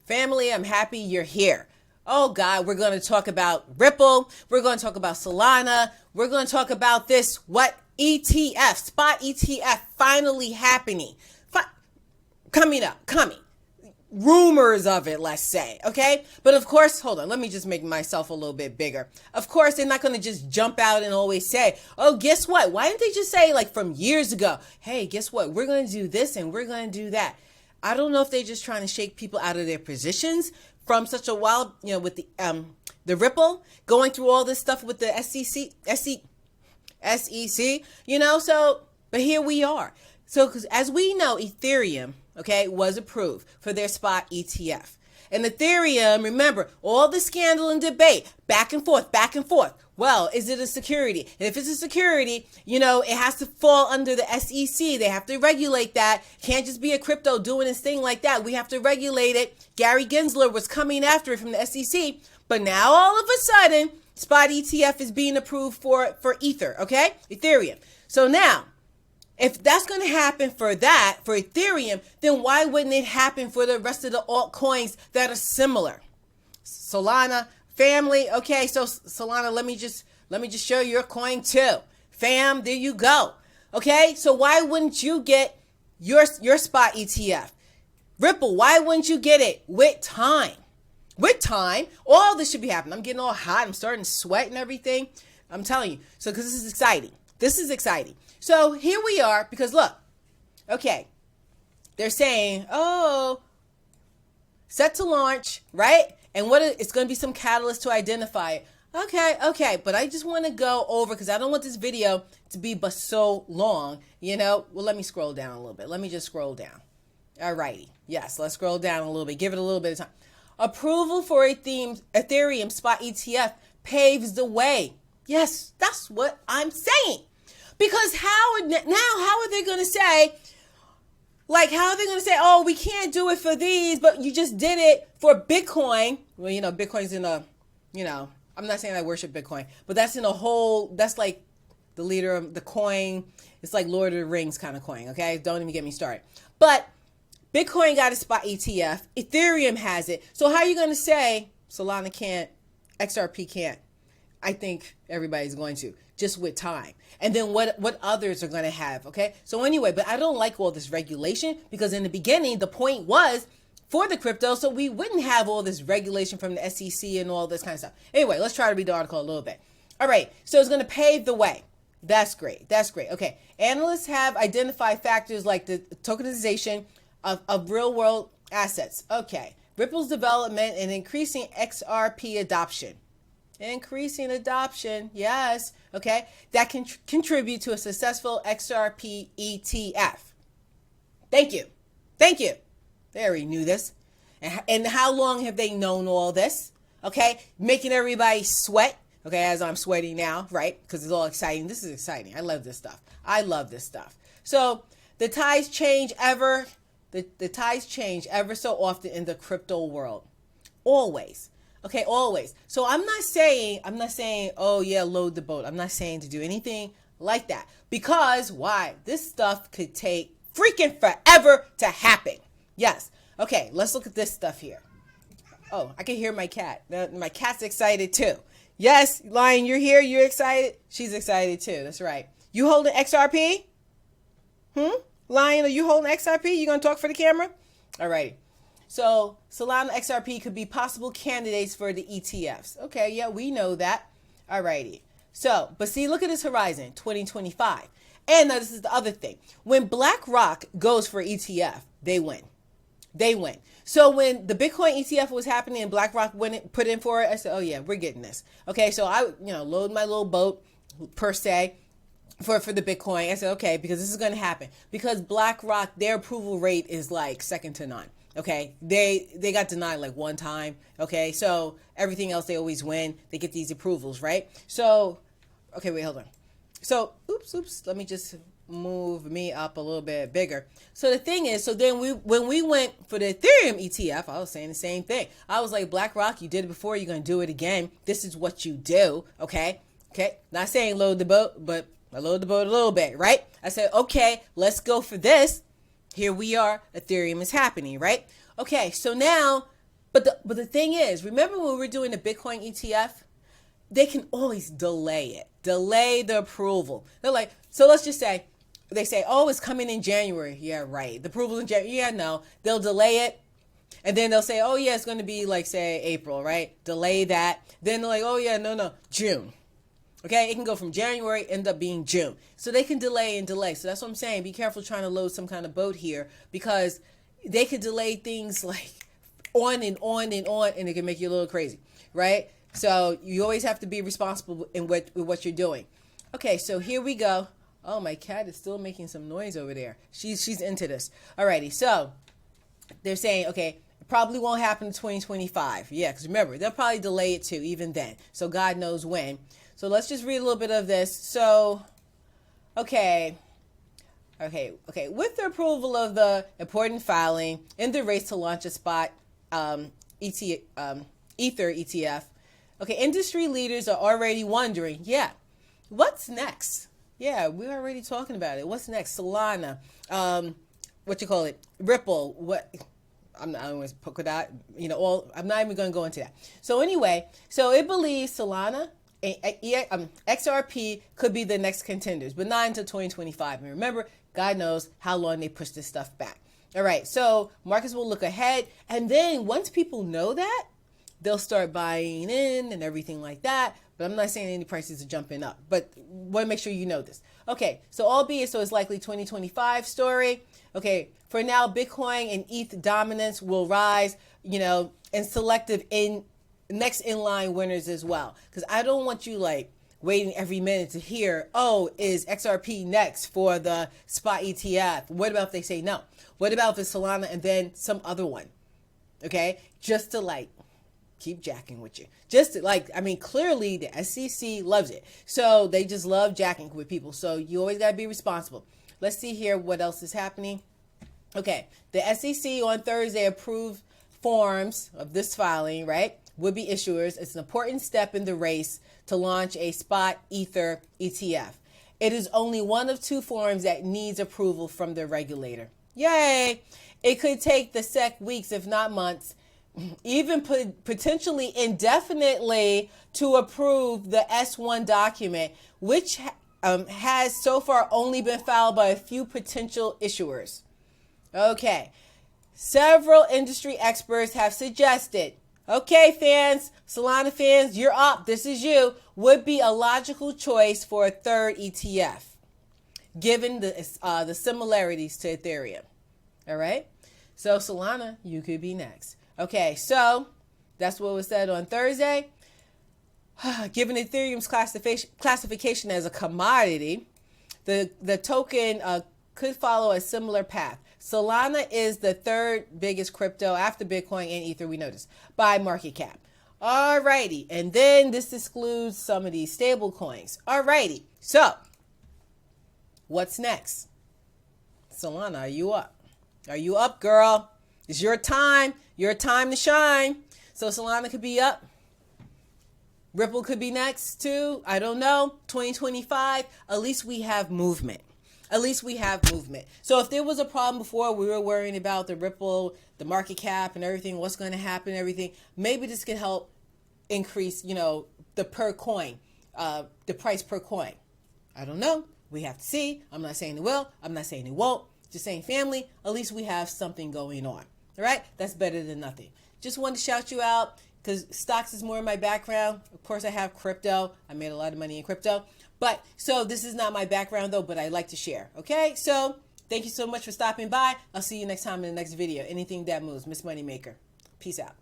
Family, I'm happy you're here. Oh God, we're going to talk about Ripple. We're going to talk about Solana. We're going to talk about this, ETF, Spot ETF finally happening. Coming. Rumors of it, let's say, okay? But of course, hold on, let me just make myself a little bit bigger. Of course, they're not going to just jump out and always say, oh, guess what? Why didn't they just say, like, from years ago, hey, guess what? We're going to do this and we're going to do that. I don't know if they're just trying to shake people out of their positions from such a while, with the Ripple, going through all this stuff with the SEC, so, but here we are. So, because as we know, Ethereum, okay, was approved for their Spot ETF. And Ethereum, remember, all the scandal and debate, back and forth. Well, is it a security? And if it's a security, it has to fall under the SEC. They have to regulate that. Can't just be a crypto doing its thing like that. We have to regulate it. Gary Gensler was coming after it from the SEC. But now all of a sudden, Spot ETF is being approved for Ether, okay? Ethereum. So now, if that's going to happen for Ethereum, then why wouldn't it happen for the rest of the altcoins that are similar? Solana, family, okay, so Solana, let me just show your coin too. Fam, there you go. Okay, so why wouldn't you get your Spot ETF? Ripple, why wouldn't you get it with time? With time, all this should be happening. I'm getting all hot. I'm starting to sweat and everything. I'm telling you. So, because this is exciting. So here we are, because look, okay, they're saying, oh, set to launch, right? And it's going to be some catalyst to identify it. Okay, but I just want to go over, because I don't want this video to be but so long, Well, let me scroll down a little bit. Let me just scroll down. All righty. Yes, let's scroll down a little bit. Give it a little bit of time. Approval for Ethereum Spot ETF paves the way. Yes, that's what I'm saying. Because how are they going to say, oh, we can't do it for these, but you just did it for Bitcoin. Well, Bitcoin's in I'm not saying I worship Bitcoin, but that's that's like the leader of the coin. It's like Lord of the Rings kind of coin, okay? Don't even get me started. But Bitcoin got a Spot ETF. Ethereum has it. So how are you going to say Solana can't, XRP can't? I think everybody's going to, just with time. And then what others are going to have, okay? So anyway, but I don't like all this regulation, because in the beginning, the point was for the crypto, so we wouldn't have all this regulation from the SEC and all this kind of stuff. Anyway, let's try to read the article a little bit. All right, so it's going to pave the way. That's great. Okay, analysts have identified factors like the tokenization of real-world assets. Okay, Ripple's development and increasing XRP adoption. Increasing adoption, yes, okay, that can contribute to a successful XRP ETF. Thank you. They already knew this. And how long have they known all this? Okay, making everybody sweat, okay, as I'm sweating now, right? Because it's all exciting. This is exciting. I love this stuff. So the tides change ever so often in the crypto world. Always. Okay, always. So I'm not saying, oh yeah, load the boat. I'm not saying to do anything like that. Because why? This stuff could take freaking forever to happen. Yes. Okay, let's look at this stuff here. Oh, I can hear my cat. My cat's excited too. Yes, Lion, you're here. You're excited. She's excited too. That's right. You holding XRP? Lion, are you holding XRP? You gonna talk for the camera? All right. So Solana XRP could be possible candidates for the ETFs. Okay, yeah, we know that. All righty. So, but see, look at this horizon, 2025. And now this is the other thing. When BlackRock goes for ETF, they win. So when the Bitcoin ETF was happening and BlackRock put in for it, I said, oh yeah, we're getting this. Okay, so I, load my little boat per se for the Bitcoin. I said, okay, because this is going to happen. Because BlackRock, their approval rate is like second to none. Okay, they got denied like one time. Okay, so everything else they always win. They get these approvals, right? So, okay, wait, hold on. So, oops. Let me just move me up a little bit bigger. So the thing is, so then when we went for the Ethereum ETF, I was saying the same thing. I was like, BlackRock, you did it before, you're going to do it again. This is what you do, okay? Not saying load the boat, but I load the boat a little bit, right? I said, okay, let's go for this. Here we are. Ethereum is happening, right? Okay, so now But the thing is, remember when we were doing the Bitcoin ETF? They can always delay it, delay the approval. They're like, so let's just say, they say, oh, it's coming in January. Yeah, right. The approval in January. Yeah, no. They'll delay it. And then they'll say, oh, yeah, it's going to be like, say, April, right? Delay that. Then they're like, oh, yeah, no, June. Okay, it can go from January, end up being June. So they can delay and delay. So that's what I'm saying. Be careful trying to load some kind of boat here, because they could delay things like on and on and on, and it can make you a little crazy, right? So you always have to be responsible in what you're doing. Okay, so here we go. Oh, my cat is still making some noise over there. She's into this. Alrighty, so they're saying, okay, it probably won't happen in 2025. Yeah, because remember, they'll probably delay it too, even then. So God knows when. So let's just read a little bit of this. So, okay. With the approval of the important filing in the race to launch a spot Ether ETF, okay, industry leaders are already wondering, yeah, what's next? Yeah, we're already talking about it. What's next? Solana, Ripple, I'm not going to put that, I'm not even going to go into that. So anyway, so it believes Solana, XRP could be the next contenders, but not until 2025. And remember, God knows how long they push this stuff back. All right, so markets will look ahead, and then once people know that, they'll start buying in and everything like that. But I'm not saying any prices are jumping up, but want to make sure you know this. Okay, so it's likely 2025 story. Okay, for now, Bitcoin and ETH dominance will rise, and selective next in line winners as well. Because I don't want you waiting every minute to hear, oh, is XRP next for the spot ETF? What about if they say no? What about if it's Solana and then some other one? Okay, just to keep jacking with you. Just to clearly the SEC loves it. So they just love jacking with people. So you always got to be responsible. Let's see here what else is happening. Okay, the SEC on Thursday approved forms of this filing, right? Would-be issuers. It's an important step in the race to launch a spot Ether ETF. It is only one of two forms that needs approval from the regulator. Yay! It could take the SEC weeks, if not months, even potentially indefinitely, to approve the S1 document, which has so far only been filed by a few potential issuers. Okay, several industry experts have suggested, okay, fans, Solana fans, you're up. This is you. Would be a logical choice for a third ETF, given the similarities to Ethereum. All right. So Solana, you could be next. Okay. So that's what was said on Thursday. Given Ethereum's classification as a commodity, the token could follow a similar path. Solana is the third biggest crypto after Bitcoin and Ether, we noticed, by market cap. Alrighty, and then this excludes some of these stable coins. Alrighty, so what's next? Solana, are you up? Are you up, girl? It's your time. Your time to shine. So Solana could be up. Ripple could be next too. I don't know. 2025. At least we have movement. At least we have movement. So if there was a problem before, we were worrying about the Ripple, the market cap and everything, what's going to happen, everything. Maybe this could help increase, the per coin, the price per coin. I don't know. We have to see. I'm not saying it will. I'm not saying it won't. Just saying, family, at least we have something going on. All right? That's better than nothing. Just wanted to shout you out because stocks is more in my background. Of course, I have crypto. I made a lot of money in crypto. But so this is not my background, though, but I like to share. Okay? So thank you so much for stopping by. I'll see you next time in the next video. Anything that moves. Miss Moneymaker. Peace out.